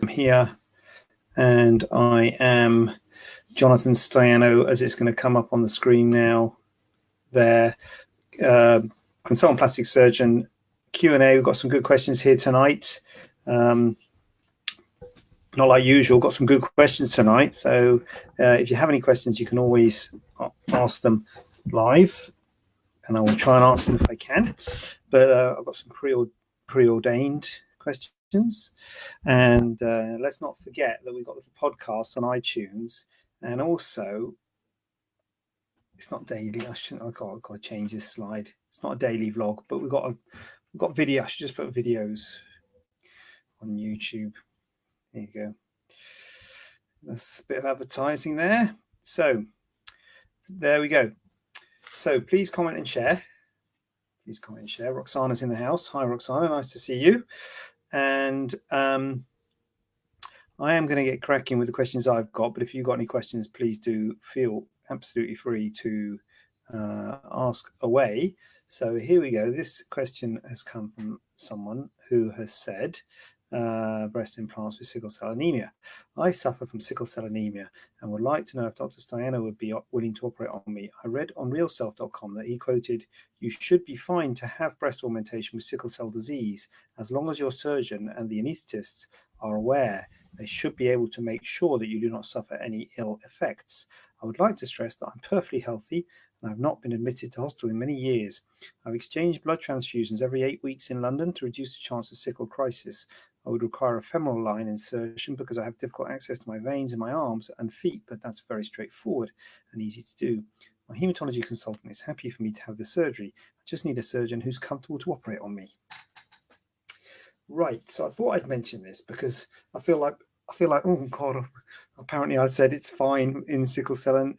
I'm here, and I am Jonathan Stoiano, as it's going to come up on the screen now. There, consultant plastic surgeon Q&A. We've got some good questions here tonight. Not like usual, got some good questions tonight. So if you have any questions, you can always ask them live, and I will try and answer them if I can. But I've got some preordained questions. And let's not forget that we've got the podcast on iTunes, and also it's not daily. I've got to change this slide. It's not a daily vlog, but we've got video. I should just put videos on YouTube. There you go. That's a bit of advertising there. So there we go. So please comment and share. Please comment and share. Roxana's in the house. Hi, Roxana. Nice to see you. And I am going to get cracking with the questions I've got, but if you've got any questions, please do feel absolutely free to ask away. So here we go. This question has come from someone who has said, breast implants with sickle cell anemia. I suffer from sickle cell anemia and would like to know if Dr. Stoiano would be willing to operate on me. I read on realself.com that he quoted, "You should be fine to have breast augmentation with sickle cell disease as long as your surgeon and the anaesthetists are aware. They should be able to make sure that you do not suffer any ill effects. I would like to stress that I'm perfectly healthy and I've not been admitted to hospital in many years. I've exchanged blood transfusions every 8 weeks in London to reduce the chance of sickle crisis. I would require a femoral line insertion because I have difficult access to my veins in my arms and feet, but that's very straightforward and easy to do. My haematology consultant is happy for me to have the surgery. I just need a surgeon who's comfortable to operate on me." Right, so I thought I'd mention this because I feel like, oh God, apparently I said it's fine in sickle cell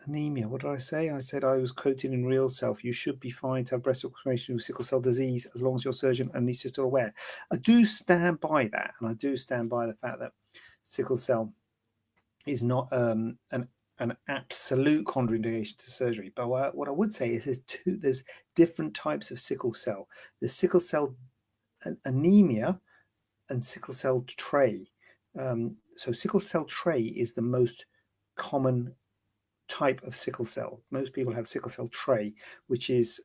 anemia. What did I say? I said I was quoted in Real Self, "You should be fine to have breast augmentation with sickle cell disease as long as your surgeon and anaesthetist are aware." I do stand by that, and I do stand by the fact that sickle cell is not an absolute contraindication to surgery. But what I would say is there's different types of sickle cell. There's sickle cell anemia and sickle cell tray. So sickle cell tray is the most common type of sickle cell. Most people have sickle cell tray, which is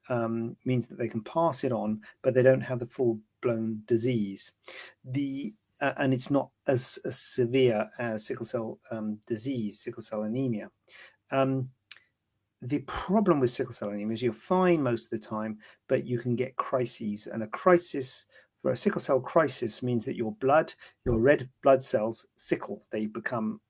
means that they can pass it on, but they don't have the full-blown disease. And it's not as severe as sickle cell disease, sickle cell anemia. The problem with sickle cell anemia is you're fine most of the time, but you can get crises. And a crisis, for a sickle cell crisis, means that your red blood cells sickle. They become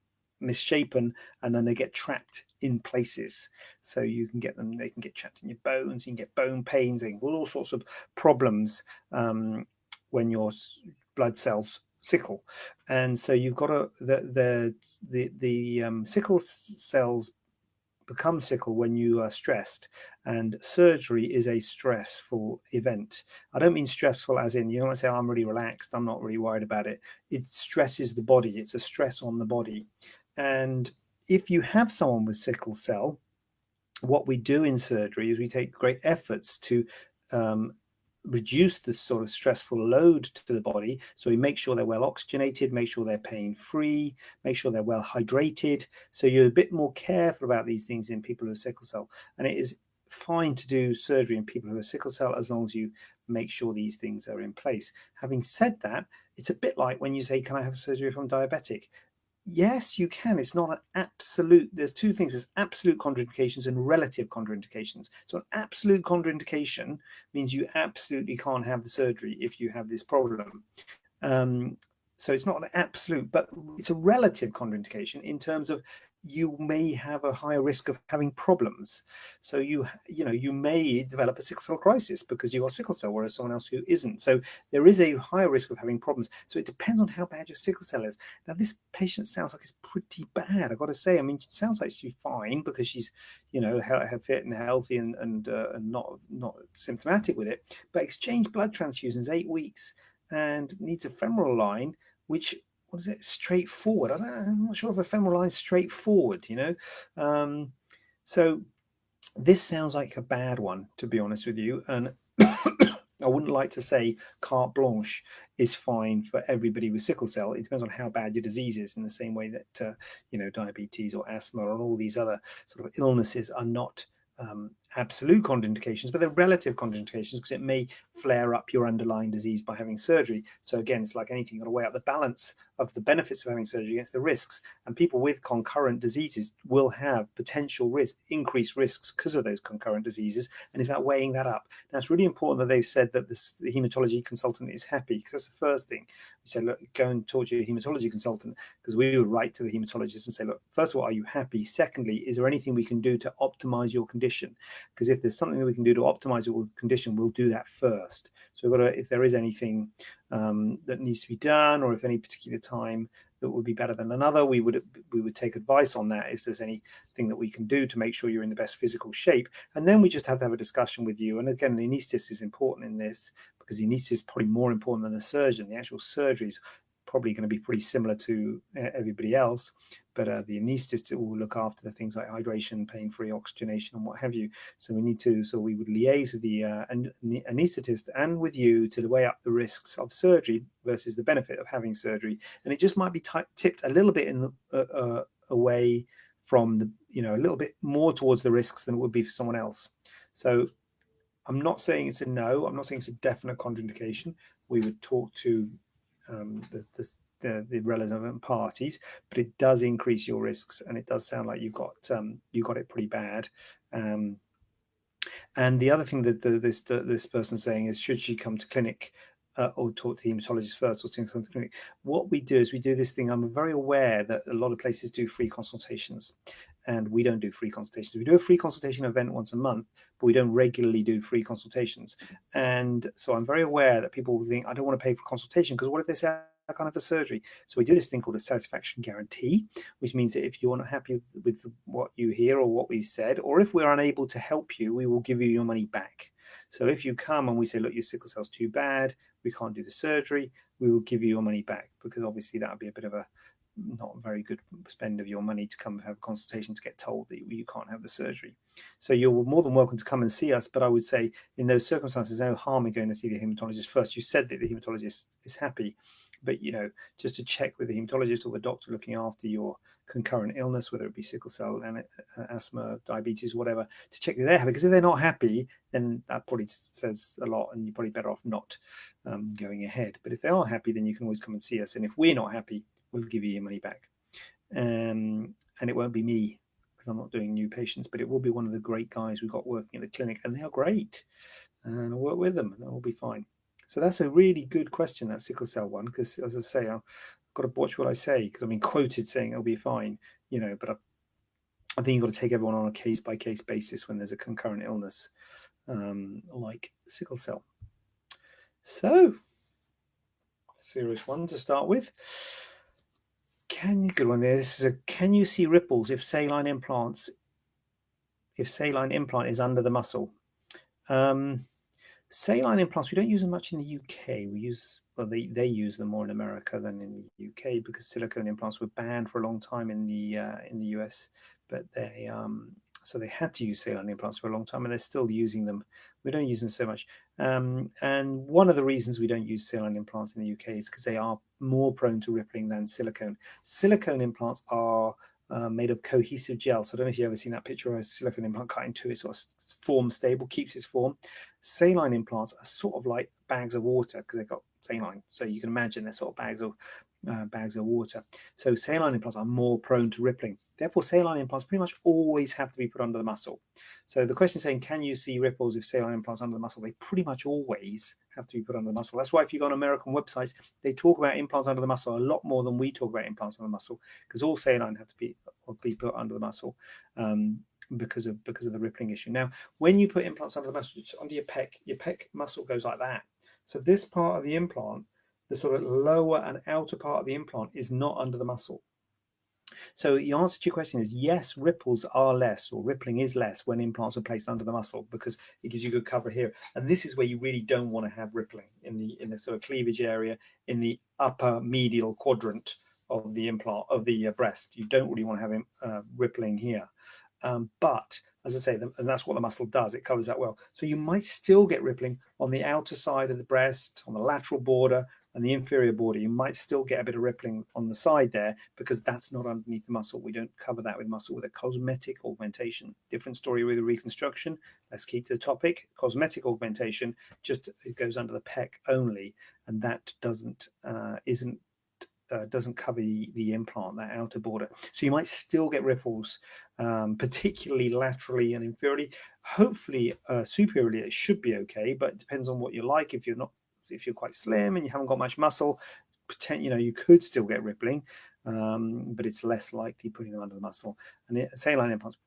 misshapen and then they get trapped in places. So you can get them, they can get trapped in your bones, you can get bone pains, they can get all sorts of problems when your blood cells sickle. And so you've got the sickle cells become sickle when you are stressed, and surgery is a stressful event. I don't mean stressful as in, you don't want to say, "I'm really relaxed, I'm not really worried about it." It stresses the body. It's a stress on the body. And if you have someone with sickle cell, what we do in surgery is we take great efforts to reduce the sort of stressful load to the body. So we make sure they're well oxygenated, make sure they're pain-free, make sure they're well hydrated. So you're a bit more careful about these things in people who are sickle cell. And it is fine to do surgery in people who are sickle cell as long as you make sure these things are in place. Having said that, it's a bit like when you say, "Can I have surgery if I'm diabetic?" Yes, you can. It's not an absolute. There's two things. There's absolute contraindications and relative contraindications. So an absolute contraindication means you absolutely can't have the surgery if you have this problem. So it's not an absolute, but it's a relative contraindication in terms of you may have a higher risk of having problems. So you may develop a sickle cell crisis because you are sickle cell, whereas someone else who isn't. So there is a higher risk of having problems. So it depends on how bad your sickle cell is. Now, this patient sounds like it's pretty bad, I've got to say. I mean, it sounds like she's fine because she's, fit and healthy and not symptomatic with it. But exchange blood transfusions 8 weeks and needs a femoral line, which, what is it, straightforward? I'm not sure if a femoral line is straightforward, So this sounds like a bad one, to be honest with you. And I wouldn't like to say carte blanche is fine for everybody with sickle cell. It depends on how bad your disease is, in the same way that diabetes or asthma and all these other sort of illnesses are not absolute contraindications, but they're relative contraindications, because it may flare up your underlying disease by having surgery. So again, it's like anything, you've got to weigh up the balance of the benefits of having surgery against the risks. And people with concurrent diseases will have potential increased risks because of those concurrent diseases, and it's about weighing that up. Now, it's really important that they've said that the hematology consultant is happy, because that's the first thing. We said, look, go and talk to your hematology consultant, because we would write to the hematologist and say, look, first of all, are you happy? Secondly, is there anything we can do to optimize your condition? Because if there's something that we can do to optimize your condition, we'll do that first. So we've got to, if there is anything that needs to be done, or if any particular time that would be better than another, we would take advice on that, if there's anything that we can do to make sure you're in the best physical shape. And then we just have to have a discussion with you. And again, the anaesthetist is important in this, because the anaesthetist is probably more important than the surgeon. The actual surgery is probably going to be pretty similar to everybody else, but the anaesthetist will look after the things like hydration, pain-free oxygenation, and what have you. So we would liaise with the anaesthetist and with you to weigh up the risks of surgery versus the benefit of having surgery. And it just might be tipped a little bit in the away from the, a little bit more towards the risks than it would be for someone else. So I'm not saying it's a no. I'm not saying it's a definite contraindication. We would talk to the relevant parties, but it does increase your risks, and it does sound like you got it pretty bad. And the other thing that this person's saying is, should she come to clinic or talk to the hematologist first, or to come to clinic? What we do is we do this thing. I'm very aware that a lot of places do free consultations, and we don't do free consultations. We do a free consultation event once a month, but we don't regularly do free consultations. And so I'm very aware that people will think, I don't want to pay for consultation, because what if they say I can't have the surgery? So we do this thing called a satisfaction guarantee, which means that if you're not happy with what you hear or what we've said, or if we're unable to help you, we will give you your money back. So if you come and we say, look, your sickle cell's too bad, we can't do the surgery, we will give you your money back, because obviously that would be a bit of a not a very good spend of your money to come have a consultation to get told that you can't have the surgery. So you're more than welcome to come and see us, but I would say in those circumstances, there's no harm in going to see the hematologist first. You said that the hematologist is happy, but just to check with the hematologist or the doctor looking after your concurrent illness, whether it be sickle cell, asthma, diabetes, whatever, to check that they're happy. Because if they're not happy, then that probably says a lot, and you're probably better off not going ahead. But if they are happy, then you can always come and see us. And if we're not happy, we'll give you your money back. And it won't be me, because I'm not doing new patients, but it will be one of the great guys we've got working in the clinic, and they are great. And I'll work with them, and it'll be fine. So that's a really good question, that sickle cell one, because as I say, I've got to watch what I say, because I've been quoted saying it'll be fine, but I think you've got to take everyone on a case-by-case basis when there's a concurrent illness like sickle cell. So, serious one to start with. Good one there. This is can you see ripples if saline implant is under the muscle? Saline implants, we don't use them much in the UK. They use them more in America than in the UK, because silicone implants were banned for a long time in the US, but so they had to use saline implants for a long time, and they're still using them. We don't use them so much. And one of the reasons we don't use saline implants in the UK is because they are more prone to rippling than silicone. Silicone implants are made of cohesive gel. So I don't know if you've ever seen that picture of a silicone implant cut in two. It's sort of form stable, keeps its form. Saline implants are sort of like bags of water, because they've got saline. So you can imagine they're sort of bags of water. So saline implants are more prone to rippling. Therefore, saline implants pretty much always have to be put under the muscle. So the question is saying, can you see ripples if saline implants under the muscle? They pretty much always have to be put under the muscle. That's why if you go on American websites, they talk about implants under the muscle a lot more than we talk about implants under the muscle, because all saline have to be put under the muscle because of the rippling issue. Now, when you put implants under the muscle, it's under your pec muscle goes like that. So this part of the implant, the sort of lower and outer part of the implant, is not under the muscle. So the answer to your question is yes, ripples are less, or rippling is less when implants are placed under the muscle, because it gives you good cover here. And this is where you really don't want to have rippling, in the sort of cleavage area, in the upper medial quadrant of the implant of the breast. You don't really want to have rippling here. But as I say, and that's what the muscle does. It covers that well. So you might still get rippling on the outer side of the breast, on the lateral border, and the inferior border. You might still get a bit of rippling on the side there because that's not underneath the muscle. We don't cover that with muscle with a cosmetic augmentation. Different story with reconstruction. Let's keep to the topic. Cosmetic augmentation, just it goes under the pec only, and that doesn't cover the implant, that outer border. So you might still get ripples, particularly laterally and inferiorly. Hopefully, superiorly, it should be okay, but it depends on what you like. If you're quite slim and you haven't got much muscle, you could still get rippling, but it's less likely putting them under the muscle. And saline implants,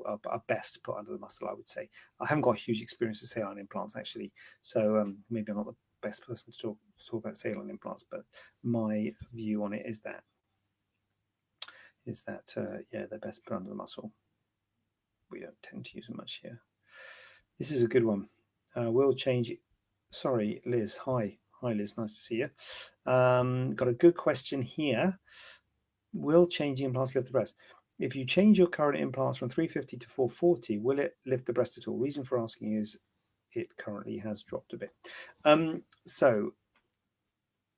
are best put under the muscle, I would say. I haven't got huge experience with saline implants actually, so maybe I'm not the best person to talk about saline implants, but my view on it is that they're best put under the muscle. We don't tend to use them much here. This is a good one. Will change it. Sorry, Liz. Hi, Liz. Nice to see you. Got a good question here. Will changing implants lift the breast? If you change your current implants from 350 to 440, will it lift the breast at all? Reason for asking is it currently has dropped a bit. So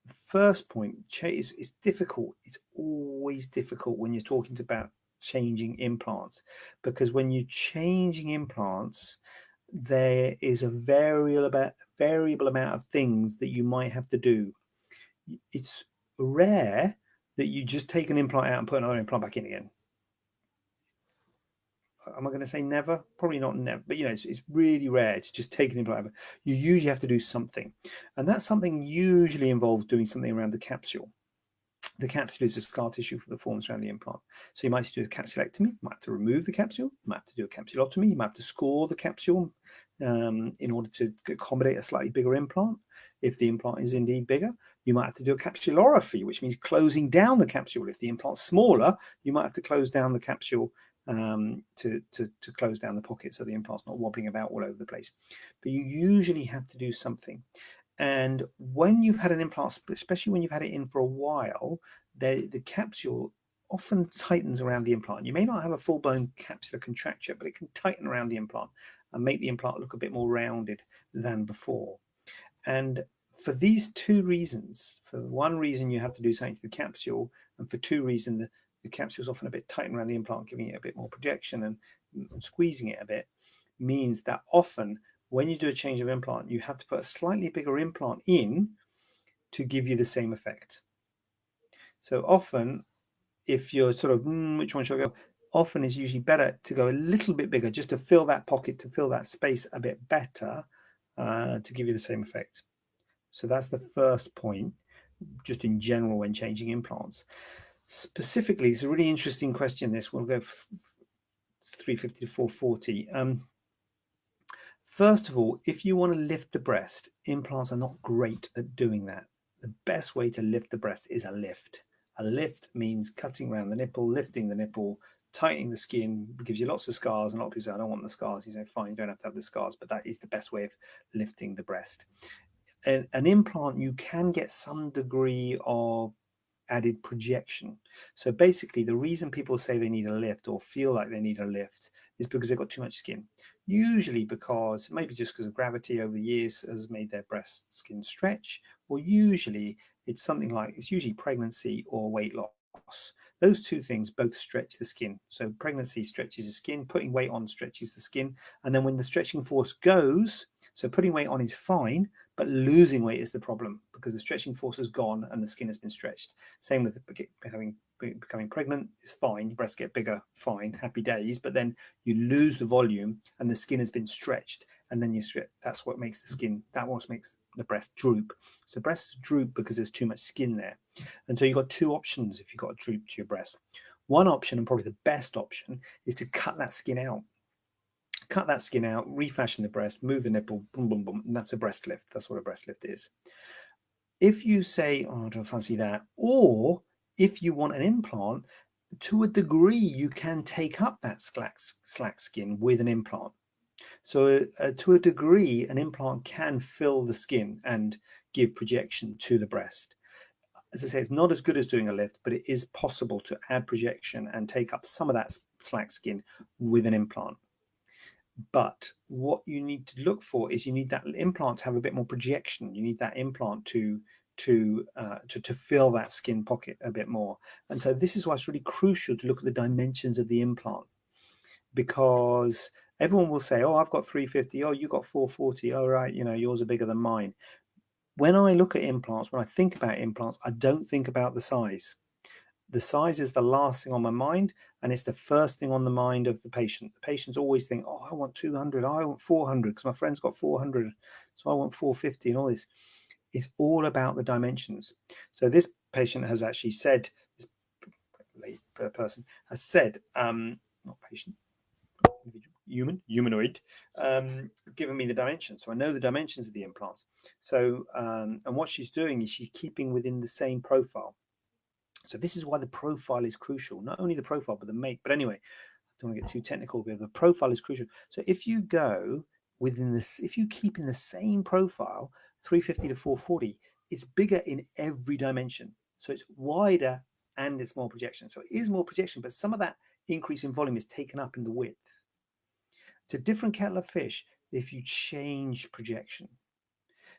first point, it's difficult. It's always difficult when you're talking about changing implants, because when you're changing implants, there is a variable amount of things that you might have to do. It's rare that you just take an implant out and put another implant back in again. Am I going to say never? Probably not never, but it's really rare to just take an implant out. You usually have to do something, and that something usually involves doing something around the capsule. The capsule is the scar tissue for the forms around the implant. So you might have to do a capsulectomy, you might have to remove the capsule, you might have to do a capsulotomy, you might have to score the capsule in order to accommodate a slightly bigger implant. If the implant is indeed bigger, you might have to do a capsulorrhaphy, which means closing down the capsule. If the implant's smaller, you might have to close down the capsule to close down the pocket so the implant's not wobbling about all over the place. But you usually have to do something. And when you've had an implant, especially when you've had it in for a while, the capsule often tightens around the implant. You may not have a full-blown capsular contracture, but it can tighten around the implant and make the implant look a bit more rounded than before. And for these two reasons, for one reason you have to do something to the capsule, and for two reasons the capsule is often a bit tightened around the implant, giving it a bit more projection and squeezing it a bit, means that often when you do a change of implant, you have to put a slightly bigger implant in to give you the same effect. So often, if you're sort of, which one should I go? Often it's usually better to go a little bit bigger just to fill that pocket, to fill that space a bit better, to give you the same effect. So that's the first point, just in general when changing implants. Specifically, it's a really interesting question, this. We'll go 350 to 440. First of all, if you want to lift the breast, implants are not great at doing that. The best way to lift the breast is a lift. A lift means cutting around the nipple, lifting the nipple, tightening the skin, gives you lots of scars. And a lot of people say, I don't want the scars. You say, fine, you don't have to have the scars, but that is the best way of lifting the breast. An implant, you can get some degree of added projection. So basically, the reason people say they need a lift or feel like they need a lift is because they've got too much skin. Usually because, maybe just because of gravity over the years has made their breast skin stretch, or usually it's usually pregnancy or weight loss. Those two things both stretch the skin. So pregnancy stretches the skin, putting weight on stretches the skin, and then when the stretching force goes, so putting weight on is fine, but losing weight is the problem because the stretching force has gone and the skin has been stretched. Same with becoming pregnant is fine. Your breasts get bigger, fine, happy days. But then you lose the volume and the skin has been stretched, and then you stretch. That's what makes what makes the breast droop. So breasts droop because there's too much skin there. And so you've got two options if you've got a droop to your breast. One option, and probably the best option, is to cut that skin out. Cut that skin out, refashion the breast, move the nipple, boom, boom, boom, and that's a breast lift. That's what a breast lift is. If you say, I don't fancy that, or if you want an implant, to a degree, you can take up that slack skin with an implant. So to a degree, an implant can fill the skin and give projection to the breast. As I say, it's not as good as doing a lift, but it is possible to add projection and take up some of that slack skin with an implant. But what you need to look for is you need that implant to have a bit more projection. You need that implant to fill that skin pocket a bit more. And so this is why it's really crucial to look at the dimensions of the implant, because everyone will say, oh, I've got 350, oh, you got 440, oh, right, yours are bigger than mine. When I look at implants, when I think about implants, I don't think about the size. The size is the last thing on my mind, and it's the first thing on the mind of the patient. The patients always think, oh, I want 200, oh, I want 400 because my friend's got 400, so I want 450 and all this. It's all about the dimensions. So this patient has actually said, this person has said, not patient, humanoid, giving me the dimensions. So I know the dimensions of the implants. So, and what she's doing is she's keeping within the same profile. So this is why the profile is crucial. Not only the profile, but the make. But anyway, I don't want to get too technical, but the profile is crucial. So if you go within this, if you keep in the same profile, 350 to 440, it's bigger in every dimension. So it's wider and it's more projection. So it is more projection, but some of that increase in volume is taken up in the width. It's a different kettle of fish if you change projection.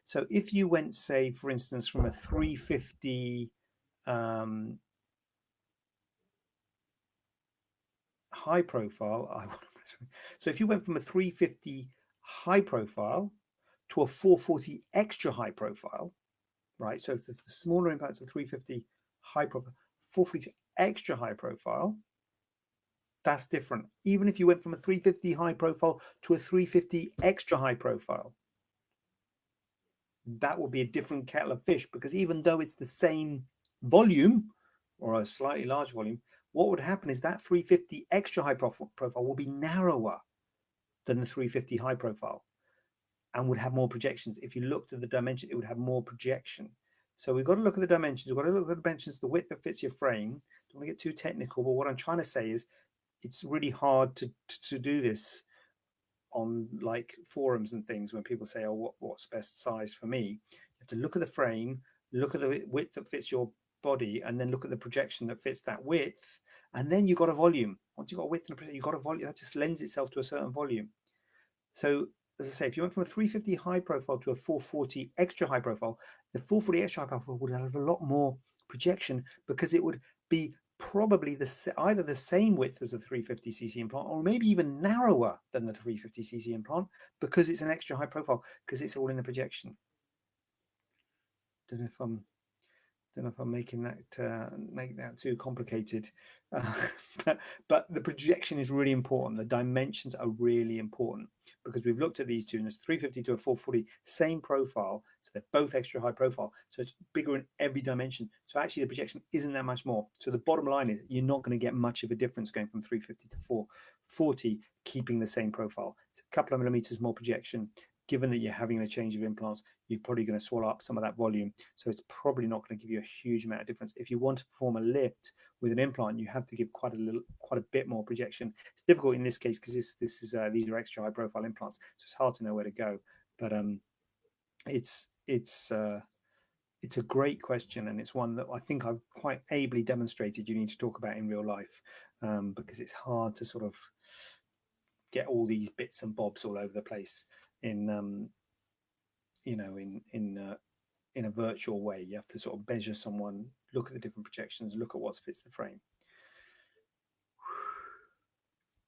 So if you went, say, for instance, from a 350 high profile, so if you went from a 350 high profile to a 440 extra high profile, right? So if the smaller implants are 350 high profile, 440 extra high profile, that's different. Even if you went from a 350 high profile to a 350 extra high profile, that would be a different kettle of fish, because even though it's the same volume or a slightly large volume, what would happen is that 350 extra high profile will be narrower than the 350 high profile and would have more projections. If you looked at the dimension, it would have more projection. So we've got to look at the dimensions. We've got to look at the dimensions, the width that fits your frame. Don't want to get too technical, but what I'm trying to say is it's really hard to do this on like forums and things when people say, oh, what's best size for me? You have to look at the frame, look at the width that fits your body, and then look at the projection that fits that width. And then you've got a volume. Once you've got a width and a projection, you've got a volume that just lends itself to a certain volume. So as I say, if you went from a 350 high profile to a 440 extra high profile, the 440 extra high profile would have a lot more projection because it would be probably either the same width as a 350cc implant or maybe even narrower than the 350cc implant because it's an extra high profile, because it's all in the projection. Don't know if I'm making that make that too complicated, but the projection is really important. The dimensions are really important because we've looked at these two, and it's 350 to a 440, same profile, so they're both extra high profile, so it's bigger in every dimension. So actually, the projection isn't that much more. So the bottom line is you're not going to get much of a difference going from 350 to 440, keeping the same profile. It's a couple of millimeters more projection. Given that you're having a change of implants, you're probably going to swallow up some of that volume. So it's probably not going to give you a huge amount of difference. If you want to perform a lift with an implant, you have to give quite a bit more projection. It's difficult in this case because these are extra high profile implants, so it's hard to know where to go. But it's a great question, and it's one that I think I've quite ably demonstrated you need to talk about in real life, because it's hard to sort of get all these bits and bobs all over the place in in a virtual way. You have to sort of measure someone, look at the different projections, look at what fits the frame.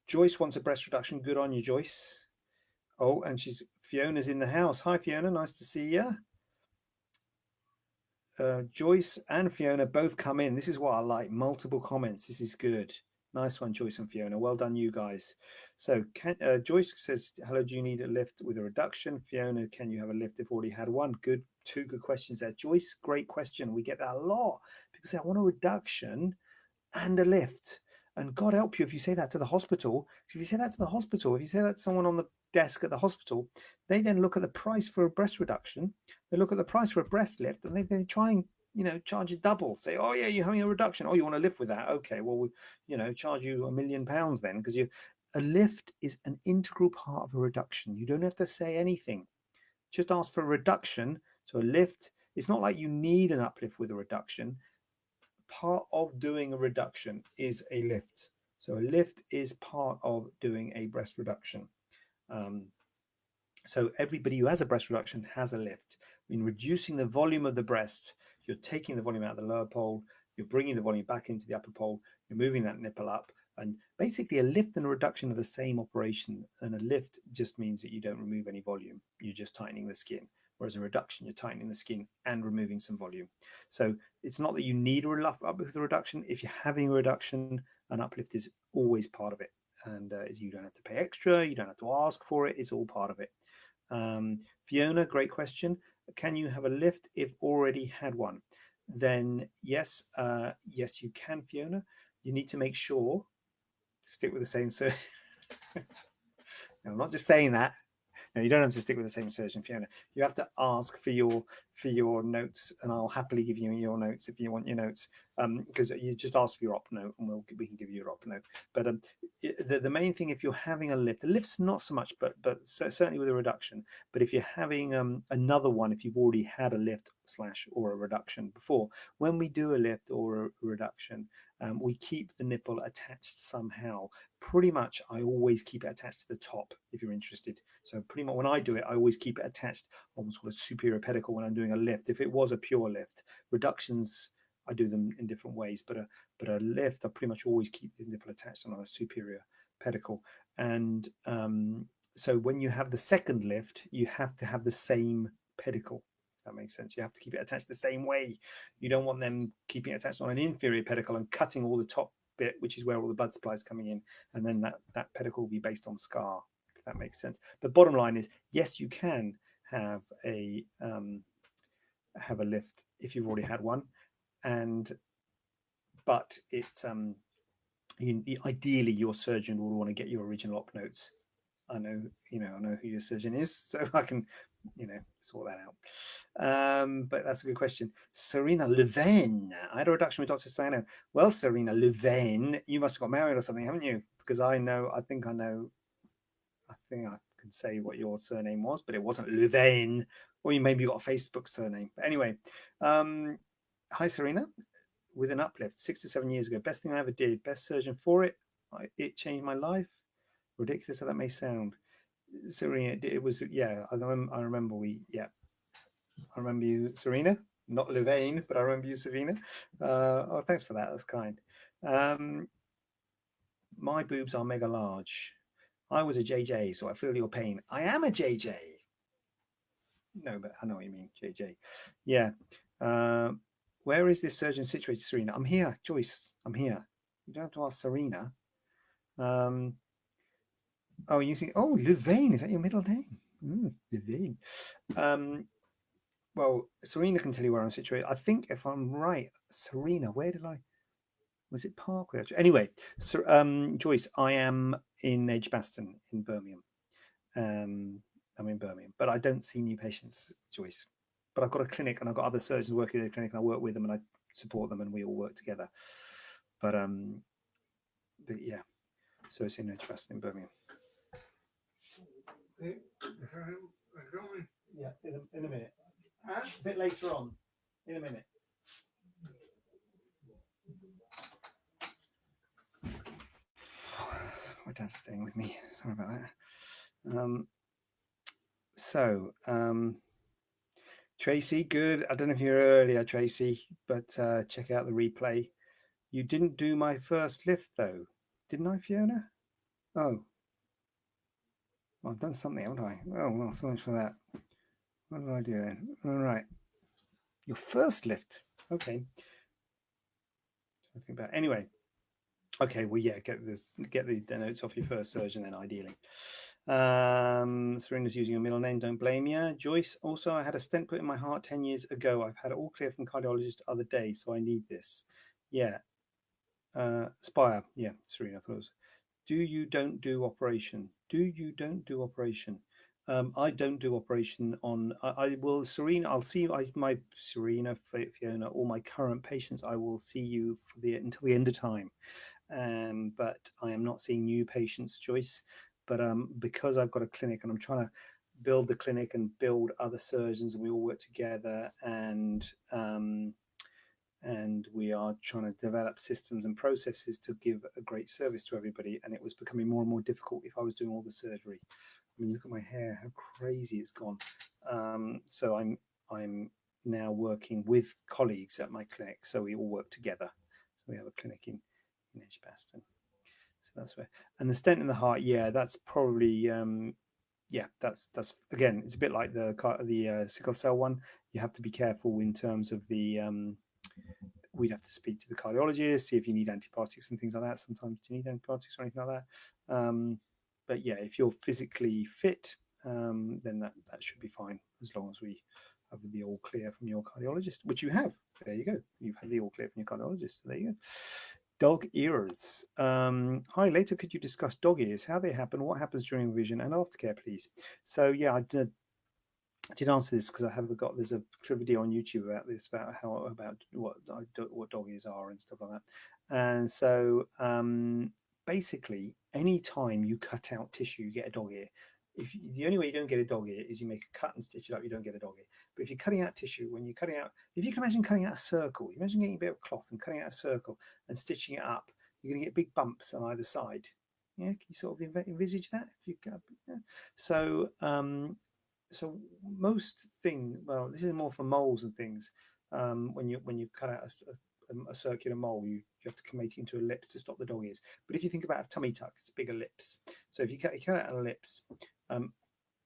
Joyce wants a breast reduction. Good on you, Joyce. Oh, and Fiona's in the house. Hi, Fiona. Nice to see you. Joyce and Fiona both come in. This is what I like. Multiple comments. This is good. Nice one, Joyce and Fiona. Well done, you guys. So Joyce says, hello, do you need a lift with a reduction? Fiona, can you have a lift if already had one? Good. Two good questions there. Joyce, great question. We get that a lot. People say, I want a reduction and a lift. And God help you if you say that to the hospital. If you say that to the hospital, if you say that to someone on the desk at the hospital, they then look at the price for a breast reduction. They look at the price for a breast lift, and they try and charge you double. Say, oh yeah, you're having a reduction. Oh, you want to lift with that? Okay, well, we charge you £1 million then, because a lift is an integral part of a reduction. You don't have to say anything. Just ask for a reduction. So a lift, it's not like you need an uplift with a reduction. Part of doing a reduction is a lift. So a lift is part of doing a breast reduction. So everybody who has a breast reduction has a lift. In reducing the volume of the breast, you're taking the volume out of the lower pole, you're bringing the volume back into the upper pole, you're moving that nipple up. And basically, a lift and a reduction are the same operation. And a lift just means that you don't remove any volume, you're just tightening the skin. Whereas a reduction, you're tightening the skin and removing some volume. So it's not that you need a uplift or reduction. If you're having a reduction, an uplift is always part of it. And you don't have to pay extra, you don't have to ask for it, it's all part of it. Fiona, great question. Can you have a lift if already had one? Then yes, yes you can, Fiona. You need to make sure stick with the same surgeon. No, I'm not just saying that. No, you don't have to stick with the same surgeon, Fiona. You have to ask for your notes, and I'll happily give you your notes if you want your notes. Because you just ask for your op note, and we can give you your op note. But the main thing, if you're having a lift, the lift's not so much, but certainly with a reduction. But if you're having another one, if you've already had a lift / or a reduction before, when we do a lift or a reduction, we keep the nipple attached somehow. Pretty much, I always keep it attached to the top. If you're interested, so pretty much when I do it, I always keep it attached on sort of superior pedicle when I'm doing a lift. If it was a pure lift, reductions I do them in different ways, but a lift I pretty much always keep the nipple attached on a superior pedicle. And so when you have the second lift, you have to have the same pedicle. If that makes sense. You have to keep it attached the same way. You don't want them keeping it attached on an inferior pedicle and cutting all the top bit, which is where all the blood supply is coming in, and then that pedicle will be based on scar. If that makes sense. But bottom line is, yes, you can have a lift if you've already had one, but it's ideally your surgeon will want to get your original op notes. I know who your surgeon is, so I can sort that out. But that's a good question. Serena Levain, I had a reduction with Dr. Stano. Well, Serena Levain, you must have got married or something, haven't you? Because I think I can say what your surname was, but it wasn't Levain. Or you maybe got a Facebook surname. But anyway, hi Serena. With an uplift 6 to 7 years ago, best thing I ever did, best surgeon for it. It changed my life. Ridiculous how that may sound. Serena, it was, yeah, I remember I remember you, Serena, not Levain, but I remember you, Serena. Oh, thanks for that. That's kind. My boobs are mega large. I was a JJ, so I feel your pain. I am a JJ. No, but I know what you mean, JJ. Yeah. Where is this surgeon situated, Serena? I'm here, Joyce. I'm here. You don't have to ask Serena. Oh, you see. Oh, Levain. Is that your middle name? Levain. Well, Serena can tell you where I'm situated. I think if I'm right, Serena, where did I? Was it Parkway? Anyway, so, Joyce, I am in Edgbaston in Birmingham. I'm in Birmingham, but I don't see new patients, Joyce. But I've got a clinic and I've got other surgeons working in the clinic, and I work with them and I support them and we all work together. But yeah, so it's in Edgbaston in Birmingham. Yeah, in a minute. A bit later on, in a minute. My dad's staying with me. Sorry about that. Tracy, good. I don't know if you were earlier, Tracy, but check out the replay. You didn't do my first lift, though. Didn't I, Fiona? Oh. Well, I've done something, haven't I? Oh, well, so much for that. What did I do then? All right. Your first lift. Okay. I think about it. Anyway. Okay, well, yeah, get the notes off your first surgeon then, ideally. Serena's using your middle name, don't blame you. Joyce, also, I had a stent put in my heart 10 years ago. I've had it all clear from cardiologist the other day, so I need this. Yeah. Spire, yeah, Serena, I thought it was. Do you don't do operation? I don't do operation on. I will, Serena. I'll see my Serena, Fiona, all my current patients. I will see you until the end of time. But I am not seeing new patients, Joyce. But because I've got a clinic and I'm trying to build the clinic and build other surgeons, and we all work together, and and we are trying to develop systems and processes to give a great service to everybody. And it was becoming more and more difficult if I was doing all the surgery. I mean, look at my hair, how crazy it's gone. So I'm now working with colleagues at my clinic, so we all work together. So we have a clinic in Edgbaston. So that's where. And the stent in the heart, yeah, that's probably yeah, that's again, it's a bit like the sickle cell one. You have to be careful in terms of the we'd have to speak to the cardiologist, see if you need antibiotics and things like that. Sometimes you need antibiotics or anything like that. But yeah, if you're physically fit, then that should be fine as long as we have the all clear from your cardiologist, which you have. There you go. You've had the all clear from your cardiologist. So there you go. Dog ears. Hi, later could you discuss dog ears, how they happen, what happens during revision, and aftercare, please? So yeah, I did answer this because I have got there's a video on YouTube about this about what dog ears are and stuff like that. And so basically, any time you cut out tissue, you get a dog ear. The only way you don't get a dog ear is you make a cut and stitch it up, you don't get a dog ear. But if you're cutting out tissue, when you're cutting out, if you can imagine cutting out a circle, imagine getting a bit of cloth and cutting out a circle and stitching it up, you're going to get big bumps on either side. Yeah, can you sort of envisage that? If you yeah. So so most thing, well, this is more for moles and things. When you cut out a circular mole, you have to make it into a ellipse to stop the dog ears. But if you think about a tummy tuck, it's a big ellipse. So if you cut out an ellipse,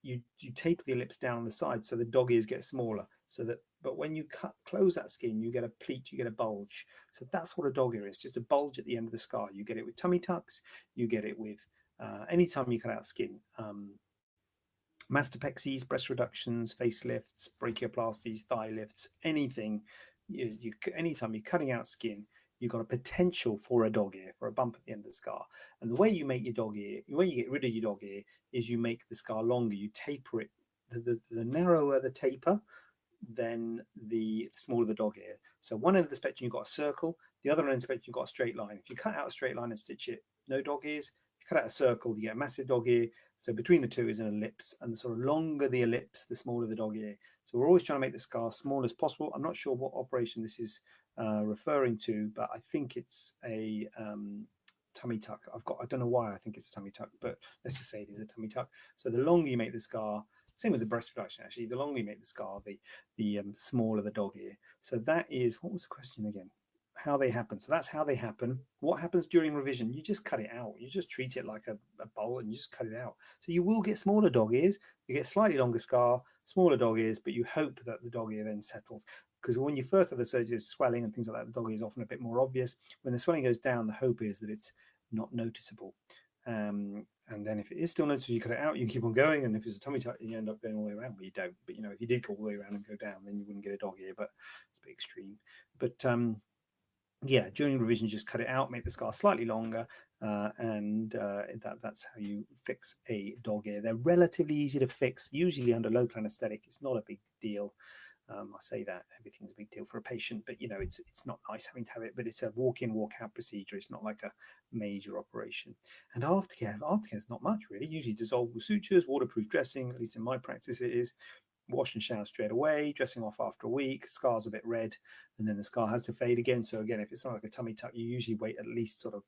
you taper the ellipse down on the side so the dog ears get smaller. So that, but when you close that skin, you get a pleat, you get a bulge. So that's what a dog ear is, just a bulge at the end of the scar. You get it with tummy tucks, you get it with anytime you cut out skin. Mastopexies, breast reductions, facelifts, brachioplasties, thigh lifts, anything. Anytime you're cutting out skin, you've got a potential for a dog ear, for a bump at the end of the scar. And the way you make your dog ear, the way you get rid of your dog ear, is you make the scar longer. You taper it. The narrower the taper, then the smaller the dog ear. So one end of the spectrum, you've got a circle. The other end of the spectrum, you've got a straight line. If you cut out a straight line and stitch it, no dog ears. If you cut out a circle, you get a massive dog ear. So between the two is an ellipse, and the sort of longer the ellipse, the smaller the dog ear. So we're always trying to make the scar small as possible. I'm not sure what operation this is referring to, but I think it's a tummy tuck. I don't know why I think it's a tummy tuck, but let's just say it is a tummy tuck. So the longer you make the scar, same with the breast reduction actually, the longer you make the scar, the smaller the dog ear. So that is, what was the question again? How they happen. So that's how they happen. What happens during revision? You just cut it out. You just treat it like a bowl and you just cut it out. So you will get smaller dog ears. You get slightly longer scar, smaller dog ears, but you hope that the dog ear then settles. Because when you first have the surgery, there's swelling and things like that. The dog ear is often a bit more obvious. When the swelling goes down, the hope is that it's not noticeable. And then if it is still noticeable, you cut it out, you can keep on going. And if it's a tummy tuck, you end up going all the way around, but you don't. But if you did go all the way around and go down, then you wouldn't get a dog ear, but it's a bit extreme. But yeah, during revision, just cut it out, make the scar slightly longer, and that's how you fix a dog ear. They're relatively easy to fix, usually under local anesthetic. It's not a big deal. I say that everything's a big deal for a patient, but it's not nice having to have it. But it's a walk-in, walk-out procedure. It's not like a major operation. And aftercare is not much really. Usually dissolvable sutures, waterproof dressing. At least in my practice, it is. Wash and shower straight away, dressing off after a week, scar's a bit red, and then the scar has to fade again. So again, if it's not like a tummy tuck, you usually wait at least sort of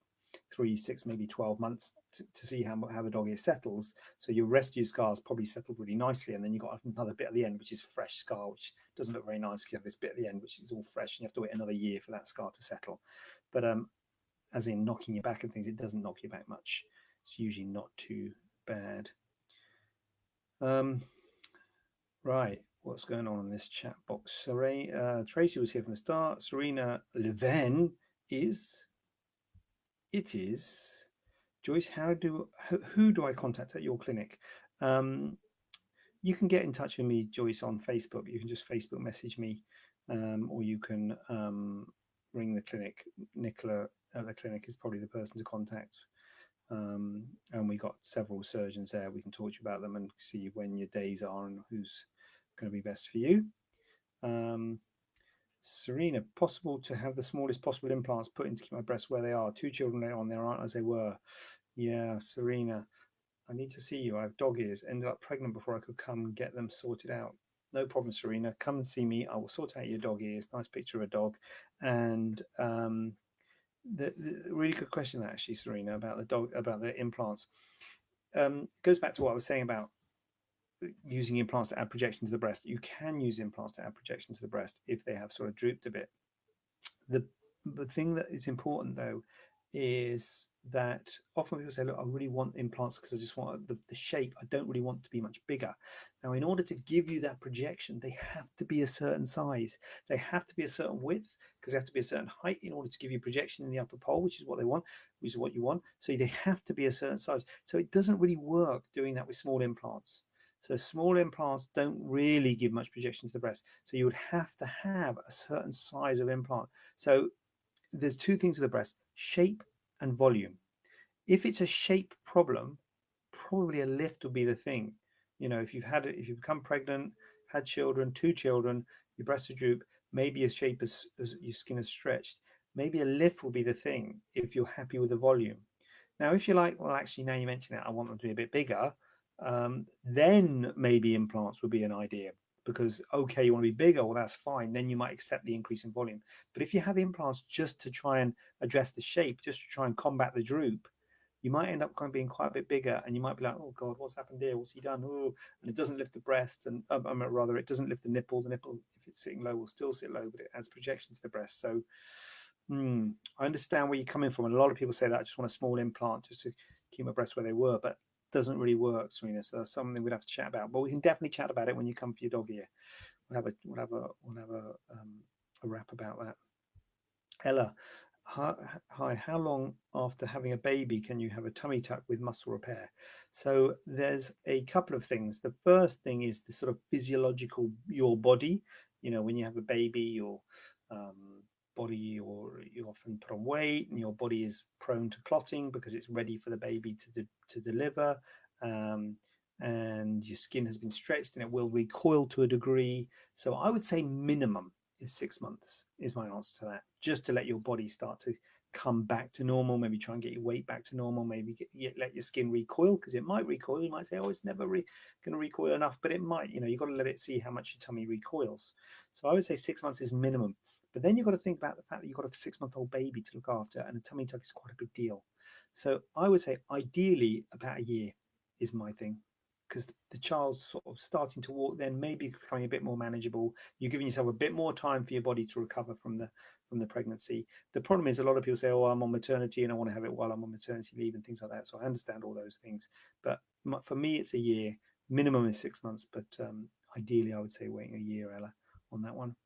3, 6, maybe 12 months to see how the dog ear settles. So your rest of your scar's probably settled really nicely, and then you've got another bit at the end, which is fresh scar, which doesn't look very nice because you have this bit at the end, which is all fresh, and you have to wait another year for that scar to settle. But as in knocking you back and things, it doesn't knock you back much. It's usually not too bad. Right, what's going on in this chat box? Tracy was here from the start. Serena Leven is. Joyce, who do I contact at your clinic? You can get in touch with me, Joyce, on Facebook. You can just Facebook message me, or you can ring the clinic. Nicola at the clinic is probably the person to contact. And we got several surgeons there. We can talk to you about them and see when your days are and who's going to be best for you. Serena, possible to have the smallest possible implants put in to keep my breasts where they are. 2 children later on, they aren't as they were. Yeah, Serena, I need to see you. I have dog ears. Ended up pregnant before I could come and get them sorted out. No problem, Serena. Come and see me. I will sort out your dog ears. Nice picture of a dog. And the really good question, actually, Serena, about the dog, about the implants. Goes back to what I was saying about using implants to add projection to the breast. You can use implants to add projection to the breast if they have sort of drooped a bit. The thing that is important though is that often people say, look, I really want implants because I just want the shape. I don't really want to be much bigger. Now, in order to give you that projection, they have to be a certain size. They have to be a certain width because they have to be a certain height in order to give you projection in the upper pole, which is what they want, which is what you want. So they have to be a certain size. So it doesn't really work doing that with small implants. So small implants don't really give much projection to the breast. So you would have to have a certain size of implant. So there's two things with the breast: shape and volume. If it's a shape problem, probably a lift would be the thing. If if you become pregnant, had children, two children, your breasts are droop, maybe your shape as your skin is stretched, maybe a lift will be the thing if you're happy with the volume. Now, if you're like, well, actually, now you mention it, I want them to be a bit bigger, then maybe implants would be an idea because, okay, you want to be bigger, well, that's fine. Then you might accept the increase in volume. But if you have implants just to try and address the shape, just to try and combat the droop, you might end up kind of being quite a bit bigger, and you might be like, oh God, what's happened here? What's he done? Oh, and it doesn't lift the breast, and rather, it doesn't lift the nipple. The nipple, if it's sitting low, will still sit low, but it adds projection to the breast. So, I understand where you're coming from. And a lot of people say that I just want a small implant just to keep my breasts where they were, but it doesn't really work, Serena. So that's something we'd have to chat about. But we can definitely chat about it when you come for your dog ear. We'll have a wrap about that. Ella, hi. How long after having a baby can you have a tummy tuck with muscle repair? So there's a couple of things. The first thing is the sort of physiological your body. When you have a baby, your body, or you often put on weight, and your body is prone to clotting because it's ready for the baby to deliver. Um, and your skin has been stretched and it will recoil to a degree. So I would say minimum is 6 months is my answer to that, just to let your body start to come back to normal. Maybe try and get your weight back to normal. Maybe let your skin recoil, because it might recoil. You might say, oh, it's never going to recoil enough, but it might. You've got to let it see how much your tummy recoils. So I would say 6 months is minimum. But then you've got to think about the fact that you've got a 6-month-old baby to look after, and a tummy tuck is quite a big deal. So I would say ideally about a year is my thing, because the child's sort of starting to walk, then maybe becoming a bit more manageable. You're giving yourself a bit more time for your body to recover from the pregnancy. The problem is a lot of people say, oh, I'm on maternity and I want to have it while I'm on maternity leave and things like that. So I understand all those things. But for me, it's a year. Minimum is 6 months. But ideally, I would say waiting a year, Ella, on that one.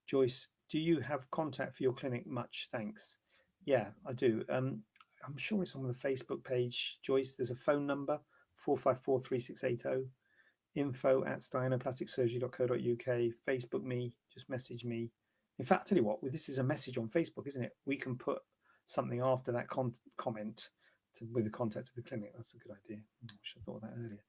Joyce, do you have contact for your clinic? Much thanks. Yeah, I do. I'm sure it's on the Facebook page, Joyce. There's a phone number, 454 3680, info@staianoplasticsurgery.co.uk. Facebook me, just message me. In fact, I tell you what, this is a message on Facebook, isn't it? We can put something after that comment with the contact of the clinic. That's a good idea. I should have thought of that earlier.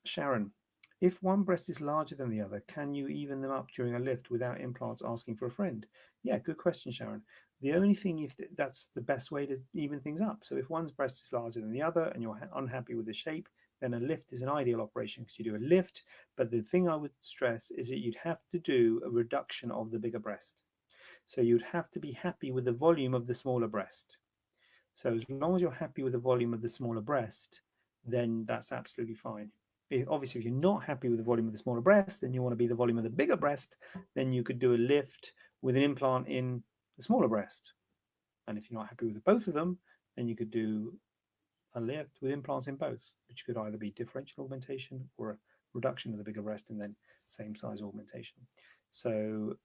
Sharon, if one breast is larger than the other, can you even them up during a lift without implants asking for a friend? Yeah, good question, Sharon. The only thing, if that's the best way to even things up. So if one's breast is larger than the other and you're unhappy with the shape, then a lift is an ideal operation because you do a lift. But the thing I would stress is that you'd have to do a reduction of the bigger breast. So you'd have to be happy with the volume of the smaller breast. So as long as you're happy with the volume of the smaller breast, then that's absolutely fine. Obviously, if you're not happy with the volume of the smaller breast and you want to be the volume of the bigger breast, then you could do a lift with an implant in the smaller breast. And if you're not happy with both of them, then you could do a lift with implants in both, which could either be differential augmentation or a reduction of the bigger breast and then same size augmentation. So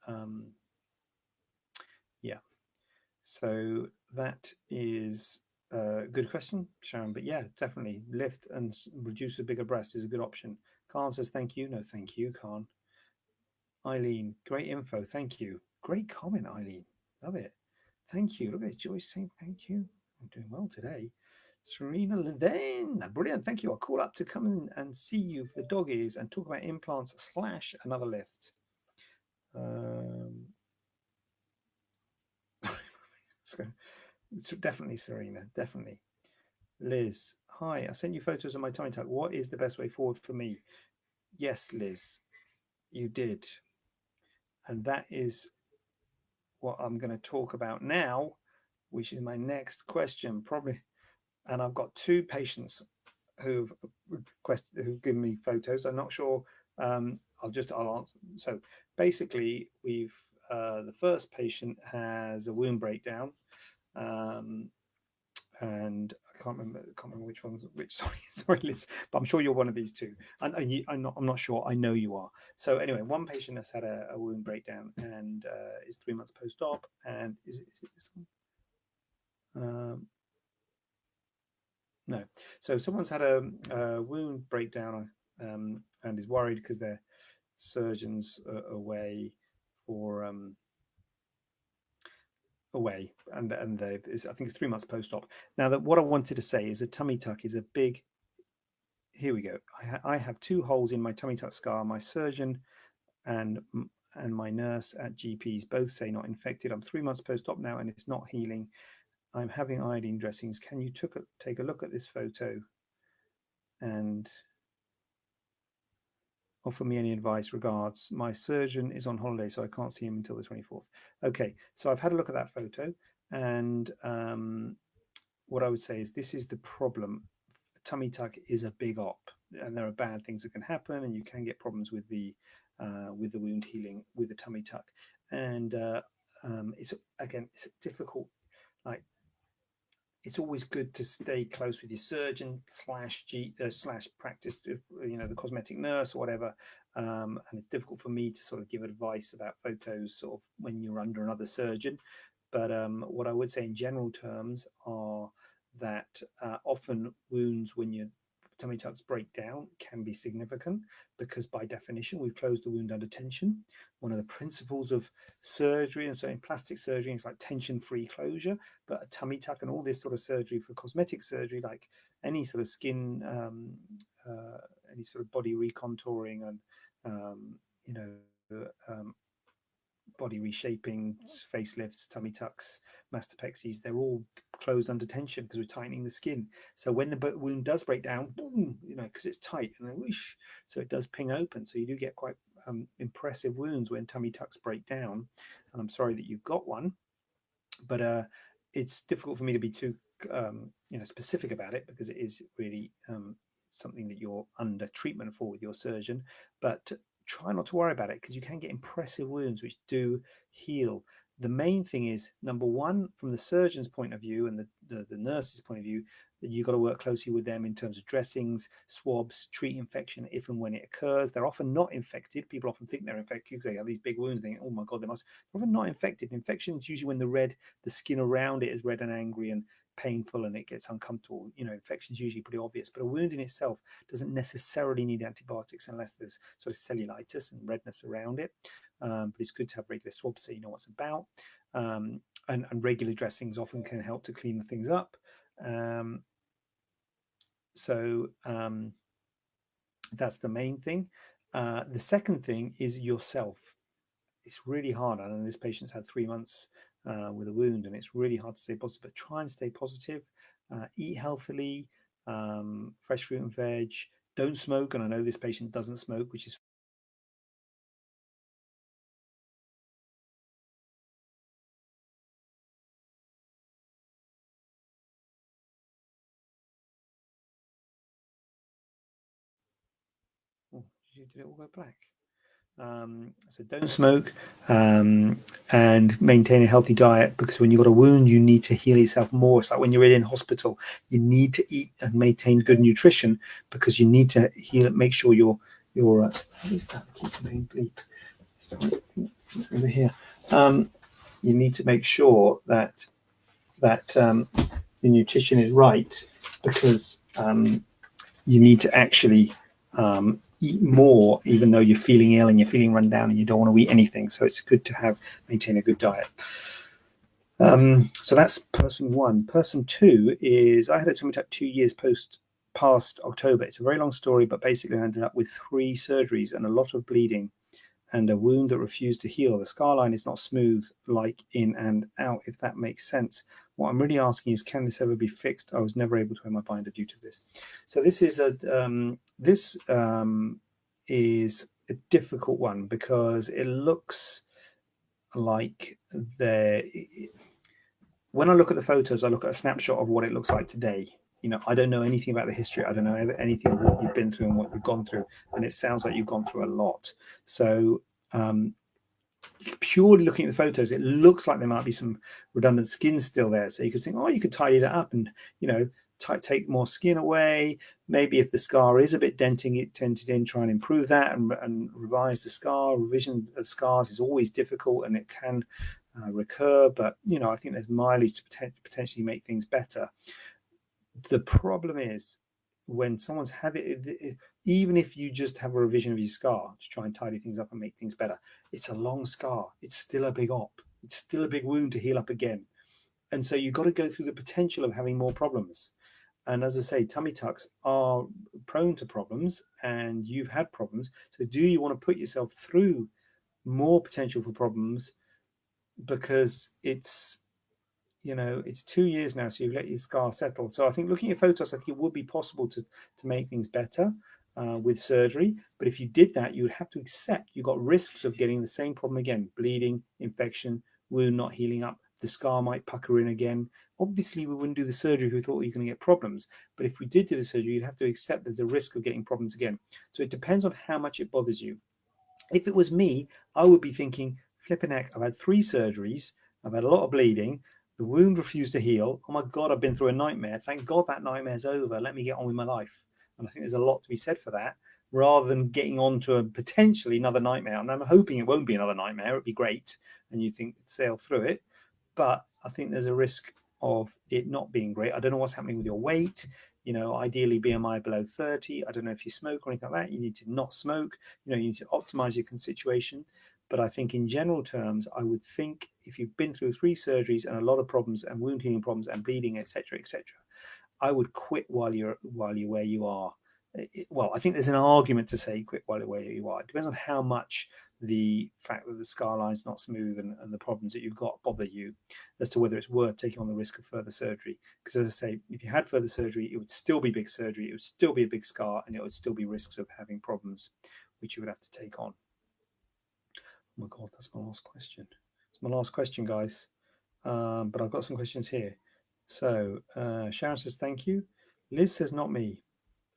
yeah, so that is a good question, Sharon. But yeah, definitely lift and reduce a bigger breast is a good option. Khan says thank you. No, thank you, Khan. Eileen, great info. Thank you. Great comment, Eileen. Love it. Thank you. Look at Joyce saying thank you. I'm doing well today. Serena Levine, brilliant. Thank you. I'll call up to come in and see you for the doggies and talk about implants / another lift. Definitely, Serena. Definitely. Liz, hi. I sent you photos of my tummy tuck. What is the best way forward for me? Yes, Liz. You did. And that is what I'm going to talk about now, which is my next question, probably. And I've got two patients who've given me photos. I'm not sure. I'll answer. So basically, we've the first patient has a wound breakdown, um, and I can't remember which one's which. Sorry, Liz, but I'm sure you're one of these two. I'm not sure. I know you are. So anyway, one patient has had a wound breakdown and is 3 months post-op, and is it this one? No. So someone's had a wound breakdown and is worried because their surgeons are away for away, and they I think it's 3 months post-op. Now, that what I wanted to say is a tummy tuck is a big. Here we go. I have two holes in my tummy tuck scar. My surgeon and and my nurse at GPs both say not infected. I'm 3 months post-op now and it's not healing. I'm having iodine dressings. Can you take a look at this photo and offer me any advice? Regards, my surgeon is on holiday, so I can't see him until the 24th. Okay, so I've had a look at that photo, and what I would say is this is the problem. Tummy tuck is a big op, and there are bad things that can happen, and you can get problems with the wound healing with the tummy tuck. And it's difficult. Like, it's always good to stay close with your surgeon slash practice, the cosmetic nurse or whatever. And it's difficult for me to sort of give advice about photos sort of when you're under another surgeon. But what I would say in general terms are that often wounds, when your tummy tucks break down, can be significant because by definition we've closed the wound under tension. One of the principles of surgery, and so in plastic surgery, it's like tension-free closure. But a tummy tuck and all this sort of surgery for cosmetic surgery, like any sort of skin, any sort of body recontouring and you know body reshaping, facelifts, tummy tucks, mastopexies, they're all closed under tension because we're tightening the skin. So when the wound does break down, boom, because it's tight, and then whoosh, so it does ping open. So you do get quite impressive wounds when tummy tucks break down. And I'm sorry that you've got one, but it's difficult for me to be too specific about it because it is really something that you're under treatment for with your surgeon. But try not to worry about it because you can get impressive wounds which do heal. The main thing is, number one, from the surgeon's point of view and the nurse's point of view, that you've got to work closely with them in terms of dressings, swabs, treat infection if and when it occurs. They're often not infected. People often think they're infected because they have these big wounds. They think, oh my God, they must. They're often not infected. Infection is usually when the skin around it is red and angry and painful and it gets uncomfortable. Infection is usually pretty obvious, but a wound in itself doesn't necessarily need antibiotics unless there's sort of cellulitis and redness around it. But it's good to have regular swabs so you know what's about. And regular dressings often can help to clean the things up. So that's the main thing. The second thing is yourself. It's really hard. I know this patient's had 3 months with a wound, and it's really hard to stay positive, but try and stay positive. Eat healthily, fresh fruit and veg. Don't smoke, and I know this patient doesn't smoke, which is did it all go black? So don't smoke and maintain a healthy diet, because when you've got a wound, you need to heal yourself more. It's like when you're in hospital, you need to eat and maintain good nutrition because you need to heal it. Make sure your what is that? It keeps saying bleep. It's over here. You need to make sure that the nutrition is right because you need to actually eat more, even though you're feeling ill and you're feeling run down and you don't want to eat anything. So it's good to maintain a good diet. So that's person one. Person two is, I had something like 2 years past October. It's a very long story, but basically I ended up with 3 surgeries and a lot of bleeding and a wound that refused to heal. The scar line is not smooth like in and out, if that makes sense. What I'm really asking is, can this ever be fixed? I was never able to wear my binder due to this. So this is a difficult one because it looks like they're. When I look at the photos, I look at a snapshot of what it looks like today. I don't know anything about the history. I don't know anything of what you've been through and what you've gone through. And it sounds like you've gone through a lot. So purely looking at the photos, it looks like there might be some redundant skin still there. So you could think, oh, you could tidy that up and, take more skin away. Maybe if the scar is a bit dented in, try and improve that and revise the scar. Revision of scars is always difficult and it can recur. But, I think there's mileage to potentially make things better. The problem is when someone's had it, even if you just have a revision of your scar to try and tidy things up and make things better, it's a long scar. It's still a big op. It's still a big wound to heal up again. And so you've got to go through the potential of having more problems. And as I say, tummy tucks are prone to problems and you've had problems. So do you want to put yourself through more potential for problems because it's 2 years now, so you've let your scar settle. So I think looking at photos, I think it would be possible to make things better with surgery. But if you did that, you would have to accept you've got risks of getting the same problem again: bleeding, infection, wound not healing up. The scar might pucker in again. Obviously, we wouldn't do the surgery if we thought we were going to get problems. But if we did do the surgery, you'd have to accept there's a risk of getting problems again. So it depends on how much it bothers you. If it was me, I would be thinking, flipping heck, I've had 3 surgeries. I've had a lot of bleeding. The wound refused to heal. Oh my God, I've been through a nightmare. Thank God that nightmare's over. Let me get on with my life. And I think there's a lot to be said for that, rather than getting on to a potentially another nightmare. And I'm hoping it won't be another nightmare. It'd be great. And you think sail through it. But I think there's a risk of it not being great. I don't know what's happening with your weight. Ideally BMI below 30. I don't know if you smoke or anything like that. You need to not smoke. You need to optimize your situation. But I think in general terms, I would think if you've been through 3 surgeries and a lot of problems and wound healing problems and bleeding, etc., I would quit while you're where you are. Well, I think there's an argument to say quit while you're where you are. It depends on how much the fact that the scar line's not smooth and the problems that you've got bother you, as to whether it's worth taking on the risk of further surgery. Because as I say, if you had further surgery, it would still be big surgery, it would still be a big scar, and it would still be risks of having problems, which you would have to take on. Oh my God, that's my last question. It's my last question, guys. But I've got some questions here. So Sharon says, thank you. Liz says, not me.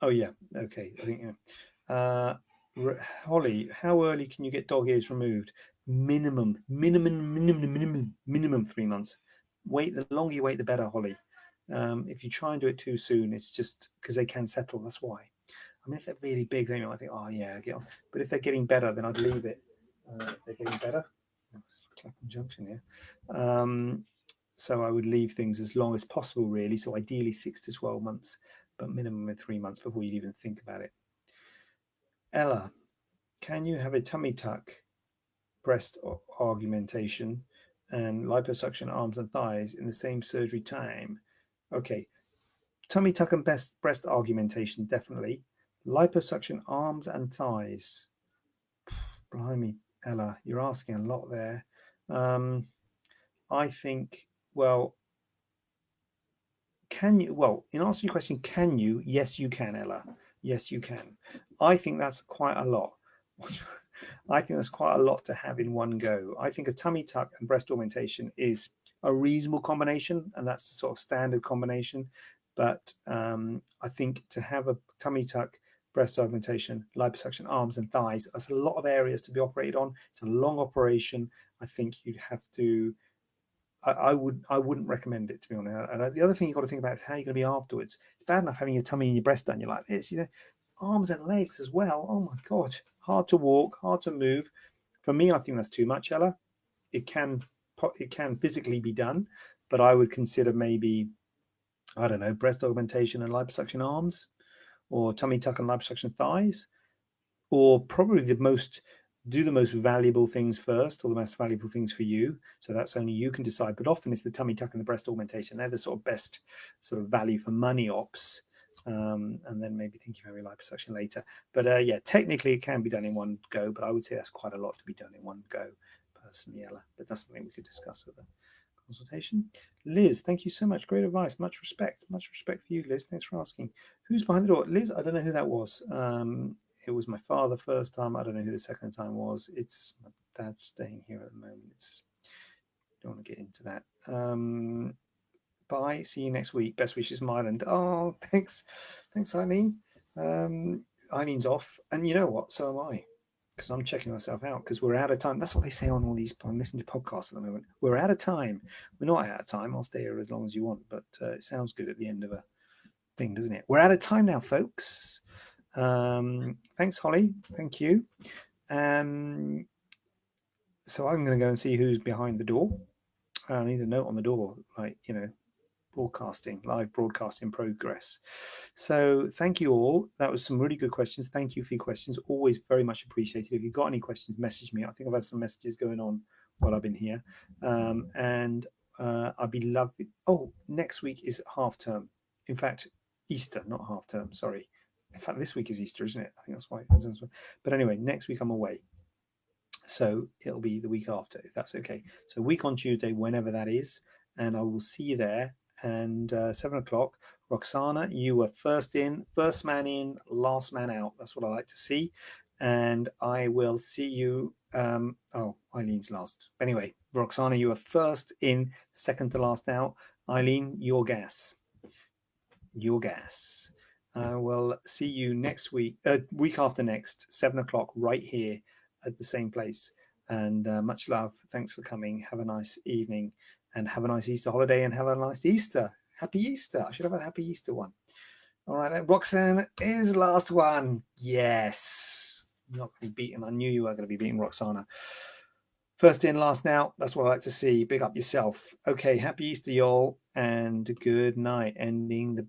Oh, yeah. Okay. I think, yeah. Holly, how early can you get dog ears removed? Minimum 3 months. The longer you wait, the better, Holly. If you try and do it too soon, it's just because they can settle. That's why. I mean, if they're really big, then I think, oh yeah, get on. But if they're getting better, then I'd leave it. If they're getting better. Clapham Junction here. So I would leave things as long as possible, really. So ideally 6 to 12 months, but minimum of 3 months before you even think about it. Ella, can you have a tummy tuck, breast augmentation, and liposuction arms and thighs in the same surgery time? Okay, tummy tuck and breast augmentation, definitely. Liposuction arms and thighs. Blimey, Ella, you're asking a lot there. I think, well, can you? Well, in answer to your question, can you? Yes, you can, Ella. Yes, you can. I think that's quite a lot. I think that's quite a lot to have in one go. I think a tummy tuck and breast augmentation is a reasonable combination, and that's the sort of standard combination. But I think to have a tummy tuck, breast augmentation, liposuction, arms and thighs, that's a lot of areas to be operated on. It's a long operation. I think you'd have to. I wouldn't recommend it, to be honest. And the other thing you've got to think about is how you're going to be afterwards. It's bad enough having your tummy and your breast done. You're like this, arms and legs as well. Oh my God, hard to walk, hard to move. For me, I think that's too much, Ella. It can physically be done, but I would consider maybe, I don't know, breast augmentation and liposuction arms, or tummy tuck and liposuction thighs, or probably the most valuable things first, or the most valuable things for you. So that's only you can decide. But often it's the tummy tuck and the breast augmentation. They're the sort of best sort of value for money ops. And then maybe thinking about liposuction later. But yeah, technically it can be done in one go, but I would say that's quite a lot to be done in one go, personally, Ella. But that's something we could discuss at the consultation. Liz, thank you so much. Great advice. Much respect. Much respect for you, Liz. Thanks for asking. Who's behind the door? Liz, I don't know who that was. It was my father first time. I don't know who the second time was. It's my dad staying here at the moment. Don't want to get into that. Bye. See you next week. Best wishes, Myland. Oh, thanks. Thanks, Eileen. Eileen's off. And you know what? So am I. Because I'm checking myself out because we're out of time. That's what they say on all these. I'm listening to podcasts at the moment. We're out of time. We're not out of time. I'll stay here as long as you want. But it sounds good at the end of a thing, doesn't it? We're out of time now, folks. Thanks, Holly. Thank you. So I'm going to go and see who's behind the door. I need a note on the door, like, live broadcasting progress. So thank you all. That was some really good questions. Thank you for your questions. Always very much appreciated. If you've got any questions, message me. I think I've had some messages going on while I've been here. And I'd be lovely. Oh, next week is half term. In fact, Easter, not half term. Sorry. In fact, this week is Easter, isn't it? I think that's why. But anyway, next week I'm away. So it'll be the week after, if that's okay. So week on Tuesday, whenever that is. And I will see you there. And 7 o'clock, Roxana, you were first in, first man in, last man out. That's what I like to see. And I will see you. Eileen's last. Anyway, Roxana, you were first in, second to last out. Eileen, your gas. Your gas. I will see you next week, week after next, 7 o'clock, right here at the same place. And much love. Thanks for coming. Have a nice evening and have a nice Easter holiday and have a nice Easter. Happy Easter. I should have a happy Easter one. All right, then. Roxanne is last one. Yes. Not going to be beaten. I knew you were going to be beating Roxana. First in, last out. That's what I like to see. Big up yourself. Okay, happy Easter, y'all. And good night. Ending the